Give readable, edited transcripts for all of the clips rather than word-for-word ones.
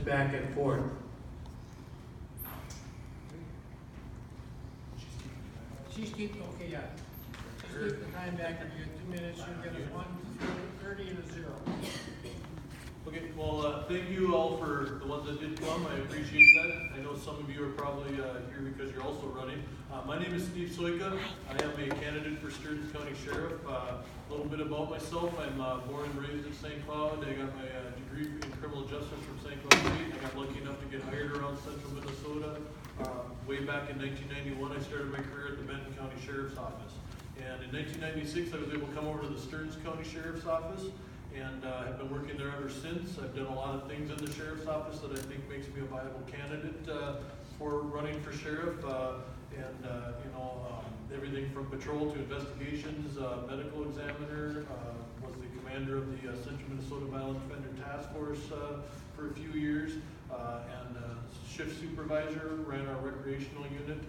back and forth. She's keeping, okay, yeah. She's keeping the time back. If you get 2 minutes, you'll get a 1:30 and a 0. Okay, well, thank you all for the ones that did come. I appreciate that. I know some of you are probably here because you're also running. My name is Steve Soyka. I am a candidate for Stearns County Sheriff. A little bit about myself. I'm born and raised in St. Cloud. I got my degree in criminal justice from St. Cloud State. I got lucky enough to get hired around central Minnesota. Way back in 1991, I started my career at the Bentrud County Sheriff's Office. And in 1996, I was able to come over to the Stearns County Sheriff's Office, and have been working there ever since. I've done a lot of things in the Sheriff's Office that I think makes me a viable candidate for running for Sheriff. Everything from patrol to investigations, medical examiner, was the commander of the Central Minnesota Violent Offender Task Force for a few years, and shift supervisor, ran our recreational unit.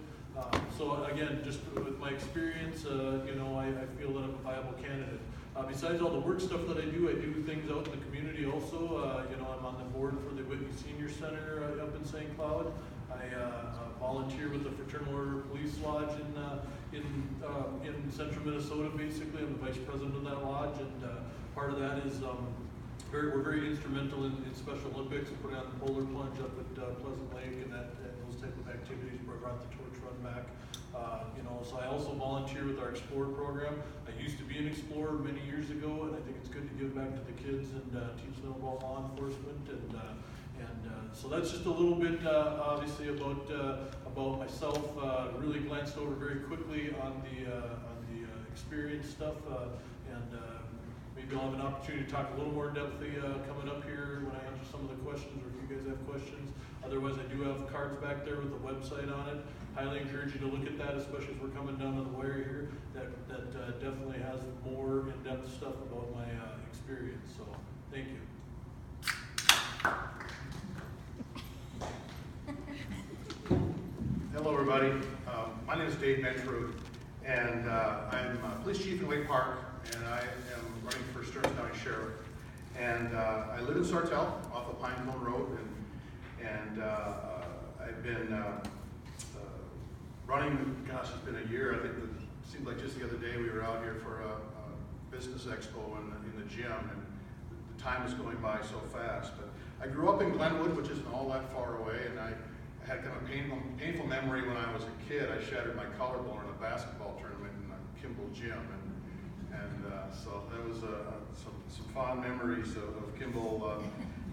So again, just with my experience, I feel that I'm a viable candidate. Besides all the work stuff that I do things out in the community also. I'm on the board for the Whitney Senior Center up in St. Cloud. I volunteer with the Fraternal Order Police Lodge in central Minnesota. Basically, I'm the vice president of that lodge, and part of that is we're very instrumental in Special Olympics and putting on the polar plunge up at Pleasant Lake and those type of activities where I brought the torch run back. So I also volunteer with our Explorer program. I used to be an Explorer many years ago, and I think it's good to give back to the kids and teach them about law enforcement. So that's just a little bit, obviously, about myself. Really glanced over very quickly on the experience stuff, maybe I'll have an opportunity to talk a little more in depth coming up here when I answer some of the questions, or if you guys have questions. Otherwise, I do have cards back there with the website on it. Highly encourage you to look at that, especially as we're coming down to the wire here. That definitely has more in-depth stuff about my experience. So, thank you. Hello, everybody. My name is Dave Bentrud, and I'm police chief in Lake Park, and I am running for Stearns County Sheriff. And I live in Sartell off of Pine Cone Road, and I've been running, gosh, it's been a year. I think it seemed like just the other day we were out here for a business expo in the gym, and the time is going by so fast. But I grew up in Glenwood, which isn't all that far away, and I had kind of a painful memory when I was a kid. I shattered my collarbone in a basketball tournament in a Kimball gym, and so that was some fond memories of Kimball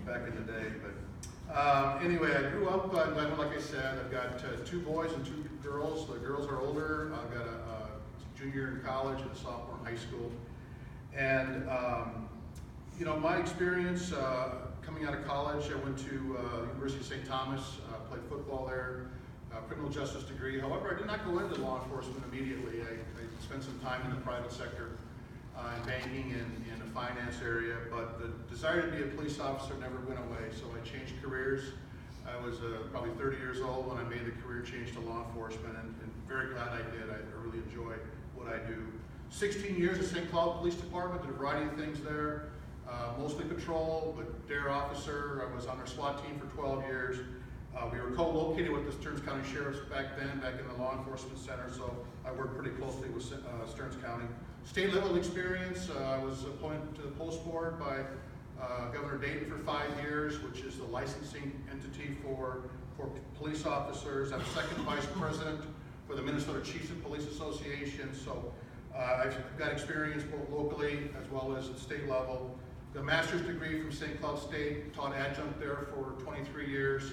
back in the day. But anyway, I grew up in Glenwood, like I said. I've got 2 boys and 2 girls. The girls are older. I've got a junior in college and a sophomore in high school. And my experience coming out of college, I went to University of St. Thomas, played football there, criminal justice degree. However, I did not go into law enforcement immediately. I spent some time in the private sector, in banking and in the finance area, but the desire to be a police officer never went away, so I changed careers. I was probably 30 years old when I made the career change to law enforcement, and very glad I did. I really enjoy what I do. 16 years at St. Cloud Police Department, did a variety of things there. Mostly patrol, but dare officer. I was on their SWAT team for 12 years. We were co-located with the Stearns County Sheriff's back then, back in the Law Enforcement Center, so I worked pretty closely with Stearns County. State level experience, I was appointed to the post board by Governor Dayton for 5 years, which is the licensing entity for police officers. I'm second vice president for the Minnesota Chiefs of Police Association, so I've got experience both locally as well as at state level. The master's degree from St. Cloud State, taught adjunct there for 23 years.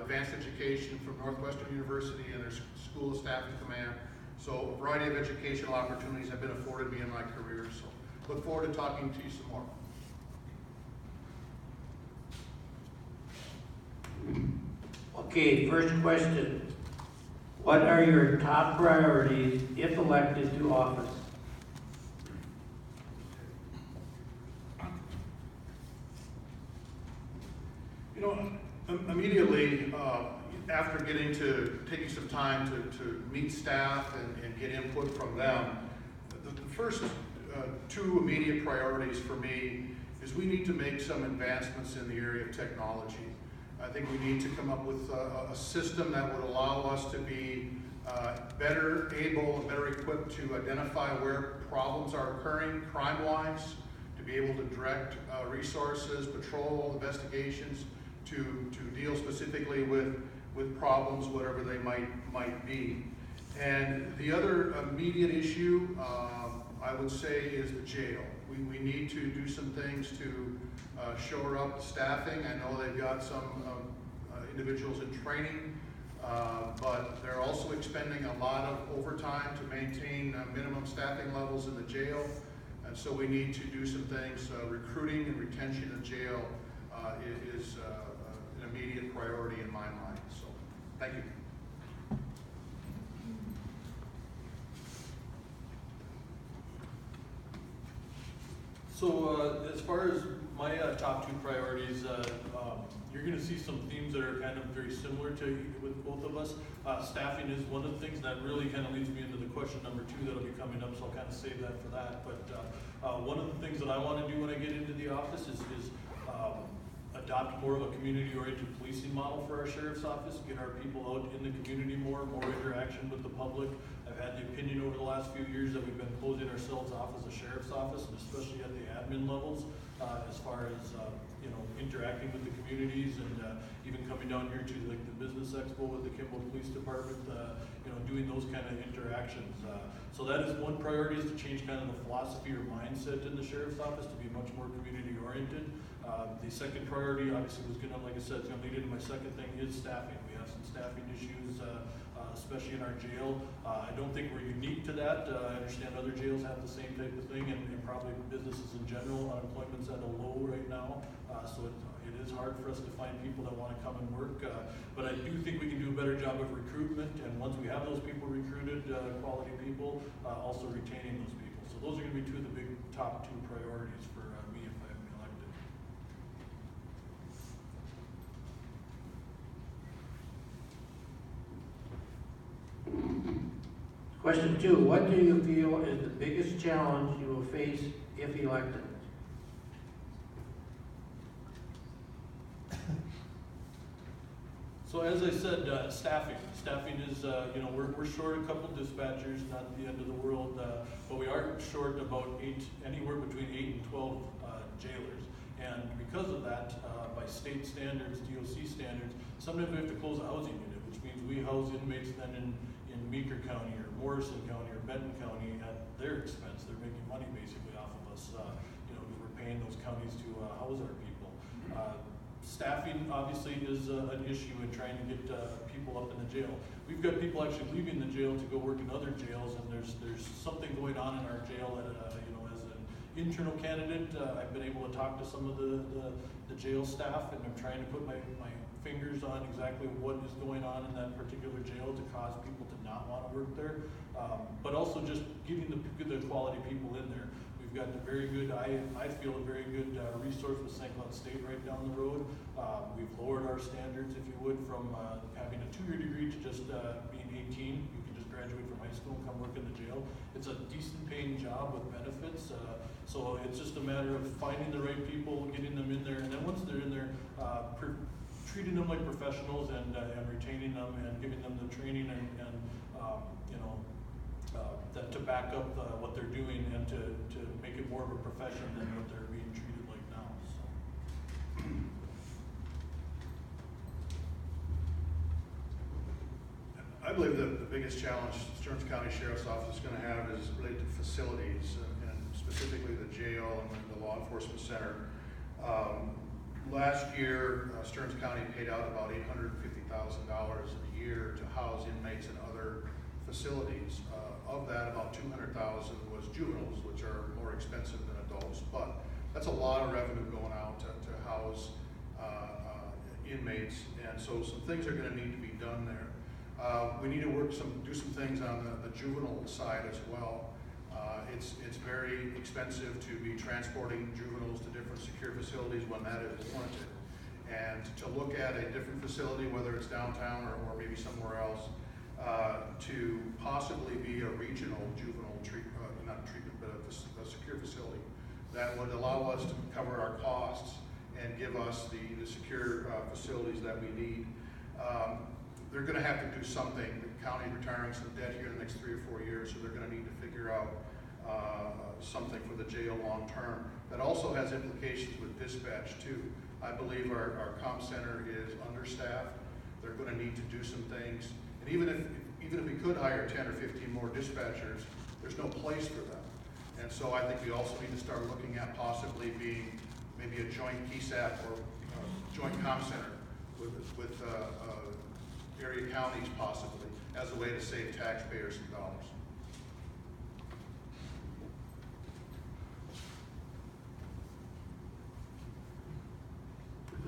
Advanced education from Northwestern University and their School of Staff and Command. So a variety of educational opportunities have been afforded me in my career. So look forward to talking to you some more. Okay, first question. What are your top priorities if elected to office? Immediately after taking some time to meet staff and get input from them, the first 2 immediate priorities for me is we need to make some advancements in the area of technology. I think we need to come up with a system that would allow us to be better able and better equipped to identify where problems are occurring crime-wise, to be able to direct resources, patrol investigations, to deal specifically with problems, whatever they might be. And the other immediate issue, I would say, is the jail. We need to do some things to shore up the staffing. I know they've got some individuals in training, but they're also expending a lot of overtime to maintain minimum staffing levels in the jail. And so we need to do some things. Recruiting and retention in jail is an immediate priority in my mind. So, thank you. So as far as my top two priorities, you're going to see some themes that are kind of very similar to with both of us. Staffing is one of the things that really kind of leads me into the question number 2 that'll be coming up, so I'll kind of save that for that. But one of the things that I want to do when I get into the office is adopt more of a community-oriented policing model for our sheriff's office, get our people out in the community more interaction with the public. I've had the opinion over the last few years that we've been closing ourselves off as a sheriff's office, and especially at the admin levels, as far as interacting with the communities and even coming down here to like the business expo with the Kimball Police Department, doing those kind of interactions. So that is one priority, is to change kind of the philosophy or mindset in the sheriff's office to be much more community oriented. The second priority obviously was gonna, like I said, it's gonna lead into my second thing, is staffing. We have some staffing issues, especially in our jail. I don't think we're unique to that. I understand other jails have the same type of thing, and probably businesses in general. Unemployment's at a low right now, so it is hard for us to find people that want to come and work. But I do think we can do a better job of recruitment, and once we have those people recruited, quality people, also retaining those people. So those are going to be two of the big top 2 priorities for me if I'm elected. Question 2, what do you feel is the biggest challenge you will face if elected? So as I said, staffing. Staffing is, we're short a couple dispatchers, not the end of the world, but we are short about anywhere between 8 and 12 jailers. And because of that, by state standards, DOC standards, sometimes we have to close a housing unit, which means we house inmates then in Meeker County or Morrison County or Benton County at their expense. They're making money basically off of us, because we're paying those counties to house our people. Staffing obviously is an issue in trying to get people up in the jail. We've got people actually leaving the jail to go work in other jails, and there's something going on in our jail that as an internal candidate, I've been able to talk to some of the jail staff, and I'm trying to put my fingers on exactly what is going on in that particular jail to cause people to not want to work there, but also just getting the quality people in there. We've got a very good, I feel a very good resource with St. Cloud State right down the road. We've lowered our standards, if you would, from having a 2-year degree to just being 18. You can just graduate from high school and come work in the jail. It's a decent paying job with benefits. So it's just a matter of finding the right people, getting them in there, and then once they're in there, treating them like professionals and retaining them and giving them the training and that to back up what they're doing and to make it more of a profession than what they're being treated like now. So. I believe the biggest challenge Stearns County Sheriff's Office is going to have is related to facilities, and specifically the jail and the law enforcement center. Last year, Stearns County paid out about $850,000 a year to house inmates in other facilities. Of that, about $200,000 was juveniles, which are more expensive than adults. But that's a lot of revenue going out to house inmates, and so some things are going to need to be done there. We need to do some things on the juvenile side as well. It's very expensive to be transporting juveniles to different secure facilities when that is warranted. And to look at a different facility, whether it's downtown or maybe somewhere else, to possibly be a regional juvenile not treatment, but a secure facility that would allow us to cover our costs and give us the secure facilities that we need. They're gonna have to do something. The county's retiring some debt here in the next 3 or 4 years, so they're gonna need to figure out something for the jail long term. That also has implications with dispatch too. I believe our comm center is understaffed. They're gonna need to do some things. And even if we could hire 10 or 15 more dispatchers, there's no place for them. And so I think we also need to start looking at possibly being maybe a joint PSAP or joint comm center with area counties possibly, as a way to save taxpayers some dollars.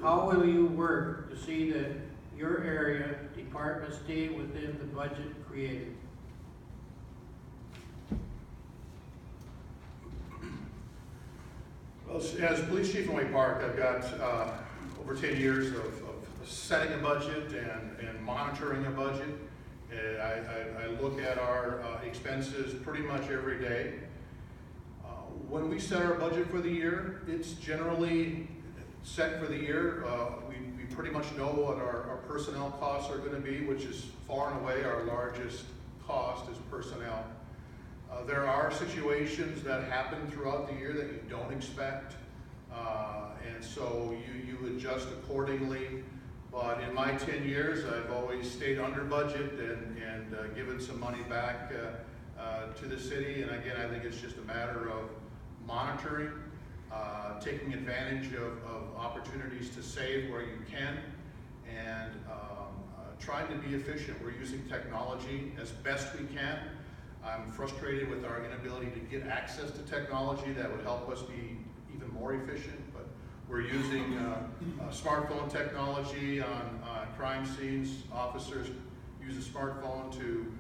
How will you work to see that your area departments stay within the budget created? Well, as police chief in Way Park, I've got over 10 years of setting a budget and monitoring a budget. I look at our expenses pretty much every day. When we set our budget for the year, it's generally set for the year. We pretty much know what our personnel costs are going to be, which is far and away our largest cost is personnel. There are situations that happen throughout the year that you don't expect, and so you adjust accordingly. But in my 10 years, I've always stayed under budget and given some money back to the city. And again, I think it's just a matter of monitoring, taking advantage of opportunities to save where you can, and trying to be efficient. We're using technology as best we can. I'm frustrated with our inability to get access to technology that would help us be even more efficient, but we're using smartphone technology on crime scenes. Officers use a smartphone to,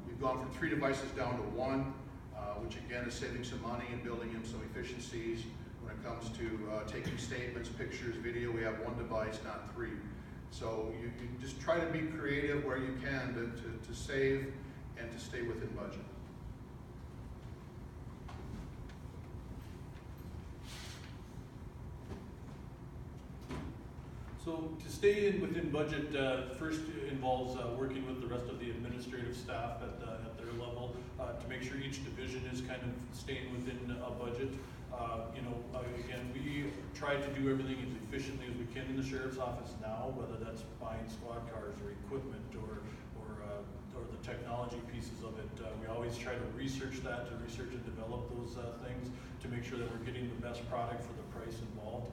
we've gone from 3 devices down to 1, which again is saving some money and building in some efficiencies. When it comes to taking statements, pictures, video, we have 1 device, not 3. So you just try to be creative where you can to save and to stay within budget. So to stay within budget, first involves working with the rest of the administrative staff at their level to make sure each division is kind of staying within a budget. Again, we try to do everything as efficiently as we can in the sheriff's office now, whether that's buying squad cars or equipment or the technology pieces of it. We always try to research and develop those things to make sure that we're getting the best product for the price involved.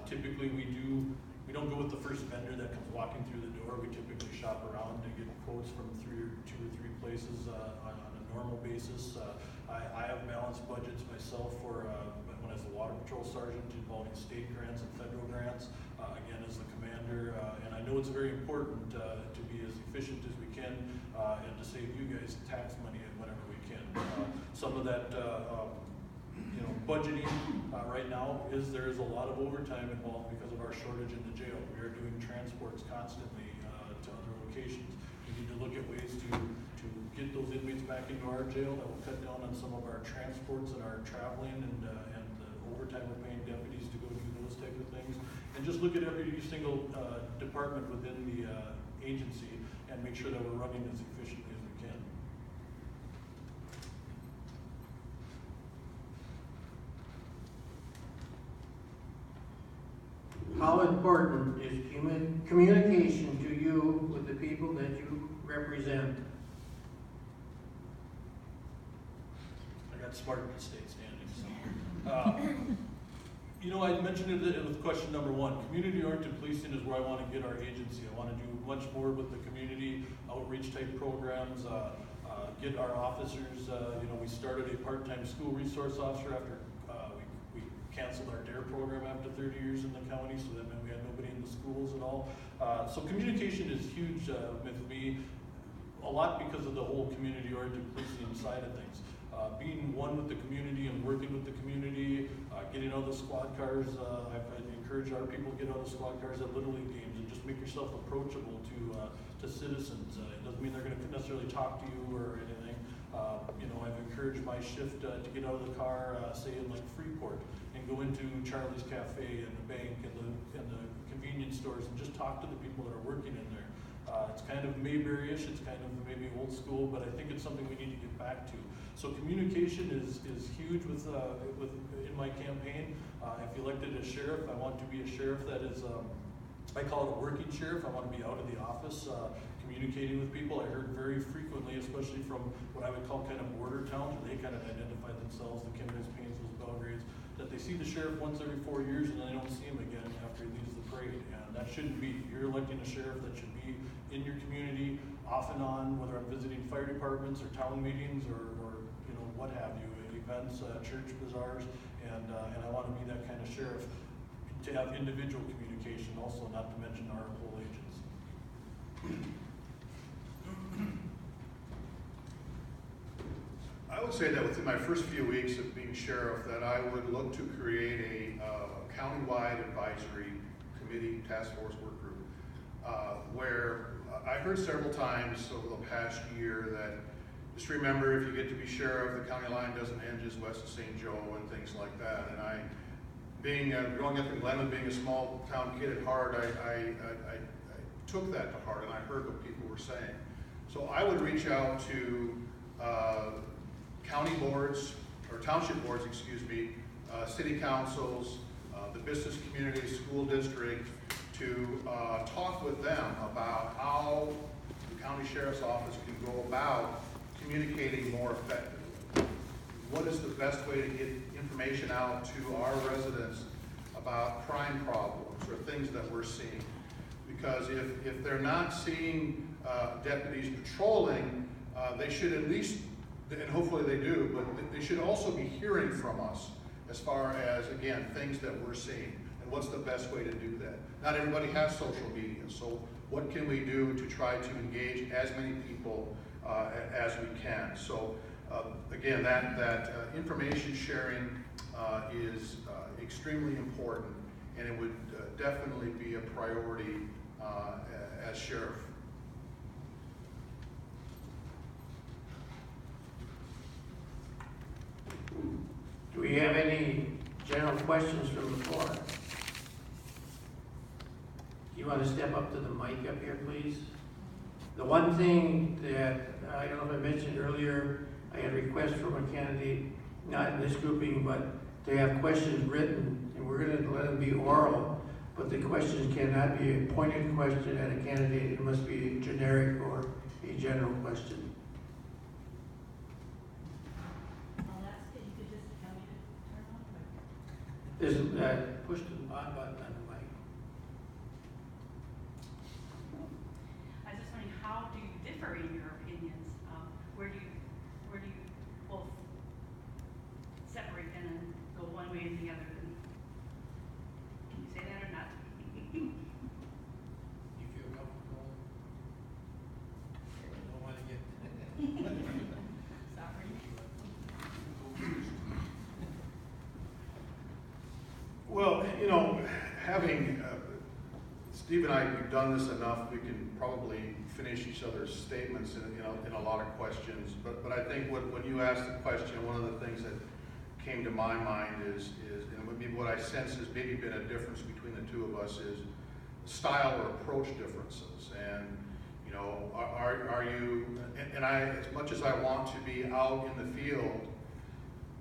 Typically, we don't go with the first vendor that comes walking through the door. We typically shop around to get quotes from 2 or 3 places on a normal basis. I have balanced budgets myself for when I was a water patrol sergeant, involving state grants and federal grants. Again, as the commander, and I know it's very important to be as efficient as we can and to save you guys tax money whenever we can. Some of that budgeting right now there is a lot of overtime involved because of our shortage in the jail. We are doing transports constantly to other locations. We need to look at ways to get those inmates back into our jail. That will cut down on some of our transports and our traveling and the overtime we're paying deputies to go do those type of things. And just look at every single department within the agency and make sure that we're running as efficiently as we can. How important is communication to you with the people that you represent? I got smart to stay standing. So. I mentioned it with question number 1. Community-oriented policing is where I want to get our agency. I want to do much more with the community, outreach type programs, get our officers, we started a part-time school resource officer after we canceled our DARE program after 30 years in the county, so that meant we had nobody in the schools at all. So communication is huge with me, a lot because of the whole community-oriented policing side of things. Being one with the community and working with the community, getting out of the squad cars. I encourage our people to get out of the squad cars at Little League games and just make yourself approachable to citizens. It doesn't mean they're going to necessarily talk to you or anything, You know, I've encouraged my shift to get out of the car, say in like Freeport, and go into Charlie's Cafe and the bank and the convenience stores and just talk to the people that are working in there. It's kind of Mayberry-ish, it's kind of maybe old school, but I think it's something we need to get back to. So communication is huge with in my campaign. If elected as sheriff, I want to be a sheriff that is, I call it a working sheriff. I want to be out of the office, communicating with people. I heard very frequently, especially from what I would call kind of border towns, where they kind of identify themselves, the Kimballs, Painesvilles, Belgrades, that they see the sheriff once every 4 years and then they don't see him again after he leaves the parade. And that shouldn't be. You're electing a sheriff that should be in your community off and on, whether I'm visiting fire departments or town meetings or you know, what have you, events, church bazaars, and I want to be that kind of sheriff to have individual communication also, not to mention our whole agents. I would say that within my first few weeks of being sheriff, that I would look to create a countywide advisory committee, task force work group, where I heard several times over the past year that just remember, if you get to be sheriff, the county line doesn't end just west of St. Joe and things like that. And I, being growing up in Glenwood, being a small town kid at heart, I took that to heart and I heard what people were saying. So I would reach out to county boards, or township boards, excuse me, city councils, the business community, school district, to talk with them about how the county sheriff's office can go about communicating more effectively. What is the best way to get information out to our residents about crime problems or things that we're seeing? Because if they're not seeing deputies patrolling, they should at least, and hopefully they do, but they should also be hearing from us as far as, again, things that we're seeing and what's the best way to do that. Not everybody has social media, so what can we do to try to engage as many people as we can? So again, that information sharing is extremely important, and it would definitely be a priority as sheriff. Do we have any general questions from the floor? You want to step up to the mic up here, please? The one thing that, I don't know if I mentioned earlier, I had a request from a candidate, not in this grouping, but to have questions written, and we're going to let them be oral, but the questions cannot be a pointed question at a candidate. It must be a generic or a general question. There's push the on button on the mic. I was just wondering, how do you differ in your opinions? Where do you both separate and then go one way and the other? Can you say that or not? You feel comfortable? Don't want to get. Sorry. Well, you know, having, Steve and I, we've done this enough, we can probably finish each other's statements in a lot of questions. But I think when you asked the question, one of the things that came to my mind is and maybe what I sense has maybe been a difference between the two of us is style or approach differences. And, you know, are you, and I, as much as I want to be out in the field,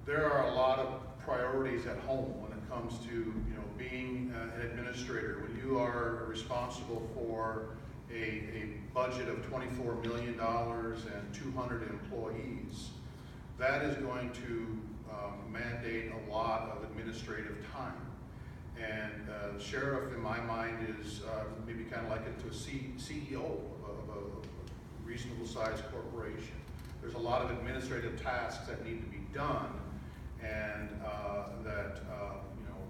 there are a lot of priorities at home when it comes to, you know, being an administrator. When you are responsible for a budget of $24 million and 200 employees, that is going to mandate a lot of administrative time. And sheriff, in my mind, is maybe kind of like a CEO of a reasonable sized corporation. There's a lot of administrative tasks that need to be done, and that you know,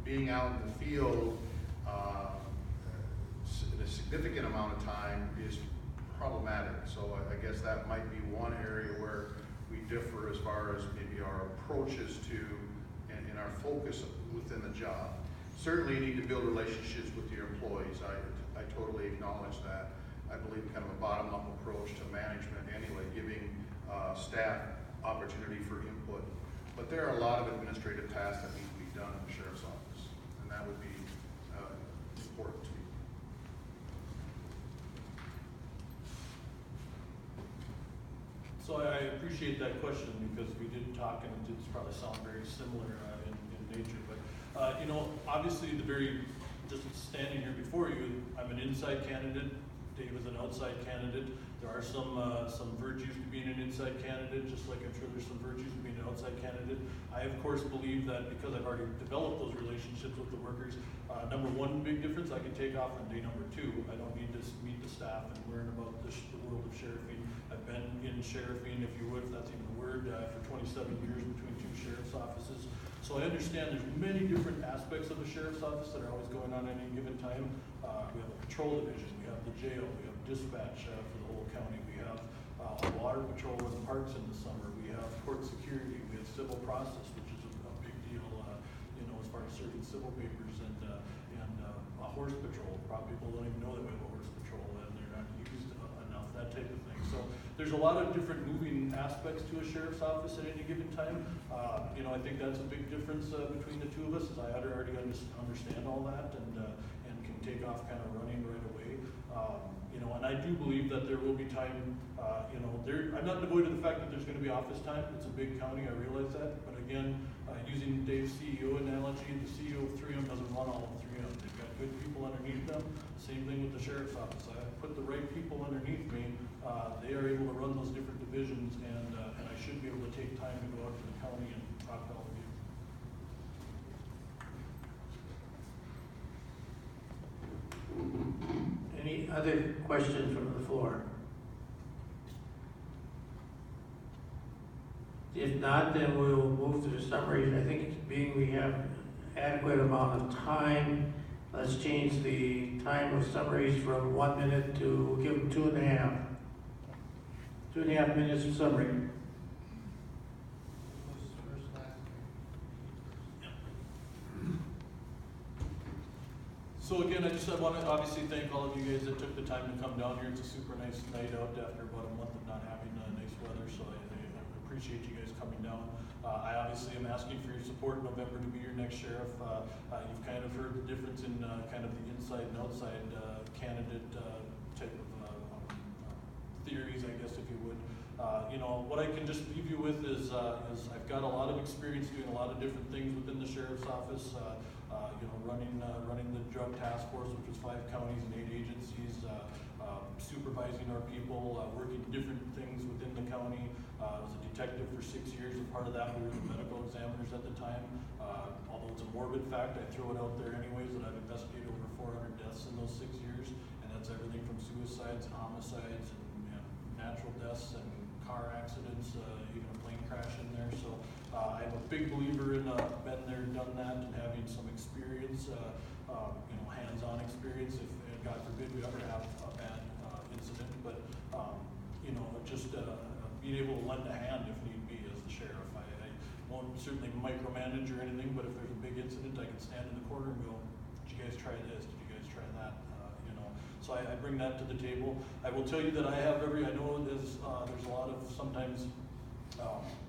being out in the field in a significant amount of time is problematic. So I guess that might be one area where we differ as far as maybe our approaches to and our focus within the job. Certainly you need to build relationships with your employees. I totally acknowledge that. I believe kind of a bottom-up approach to management anyway, giving staff opportunity for input. But there are a lot of administrative tasks that need to be done in the sheriff's office, and that would be important to me. So I appreciate that question because we did talk and it did probably sound very similar in nature. But, you know, obviously just standing here before you, I'm an inside candidate. Dave is an outside candidate. There are some virtues to being an inside candidate, just like I'm sure there's some virtues to being an outside candidate. I, of course, believe that because I've already developed those relationships with the workers, number one big difference, I can take off on day number 2. I don't need to meet the staff and learn about the world of sheriffing. I've been in sheriffing, if you would, if that's even a word, for 27 years between 2 sheriff's offices. So I understand there's many different aspects of the sheriff's office that are always going on at any given time. We have a patrol division, we have the jail, we have dispatch for the whole county, we have water patrol and parks in the summer, we have court security, we have civil process, which is a big deal, you know, as far as serving civil papers, and a horse patrol. Probably people don't even know that we have a horse patrol and they're not used enough, that type of thing. So there's a lot of different moving aspects to a sheriff's office at any given time. You know, I think that's a big difference between the two of us, is I already understand all that and can take off kind of running right away. You know, and I do believe that there will be time, you know, I'm not devoid of the fact that there's going to be office time. It's a big county, I realize that. But again, using Dave's CEO analogy, the CEO of 3M doesn't run all of 3M. They've got good people underneath them. Same thing with the sheriff's office. I put the right people underneath me. They are able to run those different divisions, and I should be able to take time to go out to the county and talk to all of you. Any other questions from the floor? If not, then we'll move to the summaries. I think it's being we have adequate amount of time. Let's change the time of summaries from 1 minute to give them 2.5. 2.5 minutes of summary. So again, I want to obviously thank all of you guys that took the time to come down here. It's a super nice night out after about a month of not having nice weather, so I appreciate you guys coming down. I obviously am asking for your support in November to be your next sheriff. You've kind of heard the difference in kind of the inside and outside candidate type of theories, I guess, if you would. You know, what I can just leave you with is I've got a lot of experience doing a lot of different things within the sheriff's office. You know, running the drug task force, which was 5 counties and 8 agencies, supervising our people, working different things within the county. I was a detective for 6 years, and part of that we were the medical examiners at the time. Although it's a morbid fact, I throw it out there anyways, that I've investigated over 400 deaths in those 6 years, and that's everything from suicides and homicides and natural deaths and car accidents, even a plane crash in there. So I'm a big believer in been there, done that, and having some experience, you know, hands-on experience. If God forbid we ever have a bad incident, but you know, just being able to lend a hand if need be as the sheriff. I won't certainly micromanage or anything, but if there's a big incident, I can stand in the corner and go, "Did you guys try this? Did you guys try that?" You know, so I bring that to the table. I will tell you that I know there's a lot of sometimes.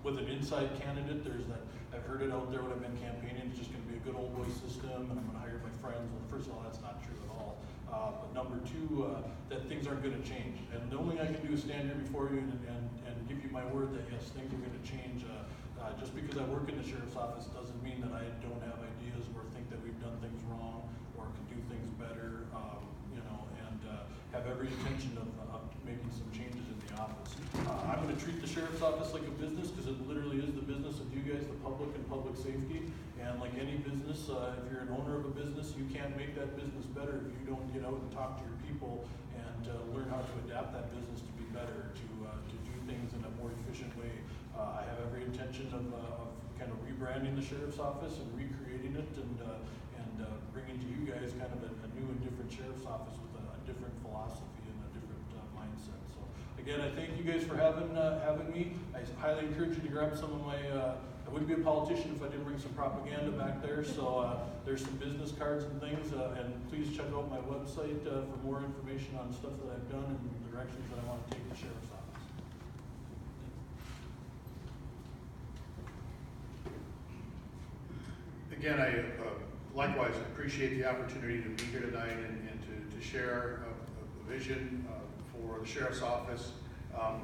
With an inside candidate, there's that, I've heard it out there when I've been campaigning, it's just going to be a good old boy system and I'm going to hire my friends. Well, first of all, that's not true at all. But number 2, that things aren't going to change. And the only thing I can do is stand here before you and give you my word that yes, things are going to change. Just because I work in the sheriff's office doesn't mean that I don't have ideas or think that we've done things wrong or can do things better, you know, and have every intention of making some changes in the office. I'm going to treat the sheriff's office like a business because it literally is the business of you guys, the public and public safety. And like any business, if you're an owner of a business, you can't make that business better if you don't get out and talk to your people and learn how to adapt that business to be better, to do things in a more efficient way. I have every intention of kind of rebranding the sheriff's office and recreating it and bringing to you guys kind of a new and different sheriff's office with a different philosophy and a different mindset. So again, I thank you guys for having me. I highly encourage you to grab some of my, I wouldn't be a politician if I didn't bring some propaganda back there. So there's some business cards and things, and please check out my website for more information on stuff that I've done and the directions that I want to take the sheriff's office. Again, I likewise appreciate the opportunity to be here tonight and to share a vision for the sheriff's office.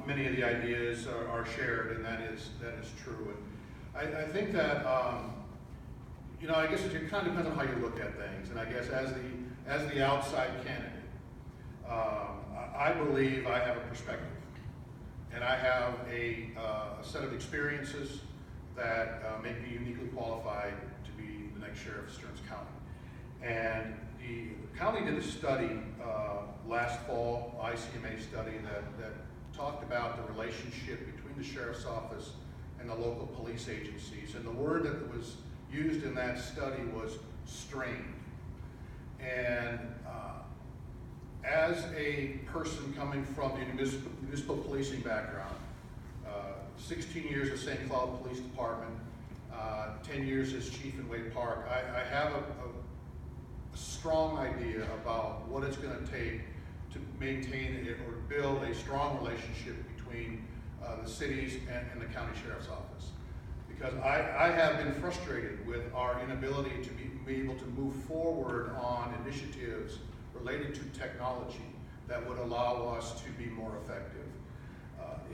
Many of the ideas are shared, and that is true. And I think that I guess it kind of depends on how you look at things. And I guess as the outside candidate, I believe I have a perspective, and I have a set of experiences that make me uniquely qualified to be the next sheriff of Stearns County. And the county did a study last fall, ICMA study, that talked about the relationship between the sheriff's office and the local police agencies. And the word that was used in that study was strained. And as a person coming from the municipal policing background, 16 years at St. Cloud Police Department, 10 years as chief in Wade Park, I have a strong idea about what it's going to take to maintain or build a strong relationship between the cities and the county sheriff's office. Because I have been frustrated with our inability to be able to move forward on initiatives related to technology that would allow us to be more effective.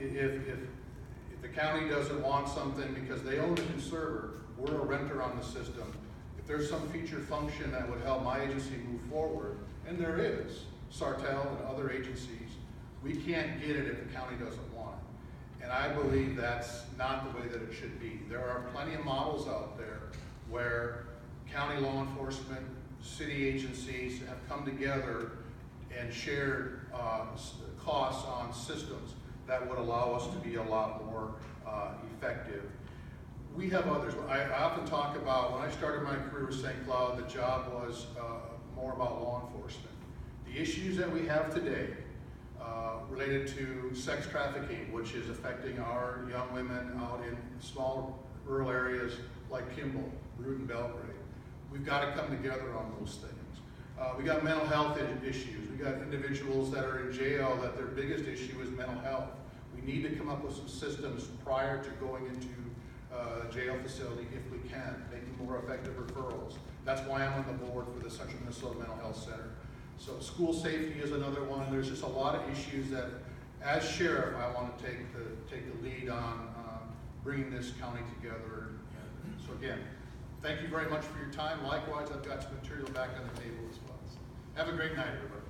If the county doesn't want something because they own the server, we're a renter on the system. If there's some feature function that would help my agency move forward, and there is, Sartell and other agencies, we can't get it if the county doesn't want it. And I believe that's not the way that it should be. There are plenty of models out there where county law enforcement, city agencies have come together and shared costs on systems that would allow us to be a lot more effective. We have others. I often talk about, when I started my career with St. Cloud, the job was more about law enforcement. The issues that we have today related to sex trafficking, which is affecting our young women out in small rural areas like Kimball, Bentrud and Belgrade. We've got to come together on those things. We got mental health issues. We got individuals that are in jail that their biggest issue is mental health. We need to come up with some systems prior to going into a jail facility if we can, making more effective referrals. That's why I'm on the board for the Central Minnesota Mental Health Center. So school safety is another one. There's just a lot of issues that, as sheriff, I want to take the lead on bringing this county together. And so again, thank you very much for your time. Likewise, I've got some material back on the table as well. So have a great night, everybody.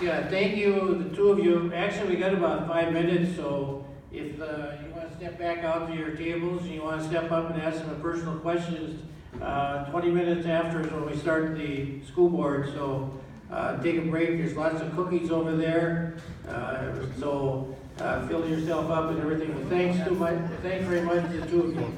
Yeah, thank you, the two of you. Actually, we got about 5 minutes, so if you want to step back out to your tables and you want to step up and ask some personal questions, 20 minutes after is when we start the school board, so take a break. There's lots of cookies over there, so fill yourself up and everything. But thanks very much to the two of you.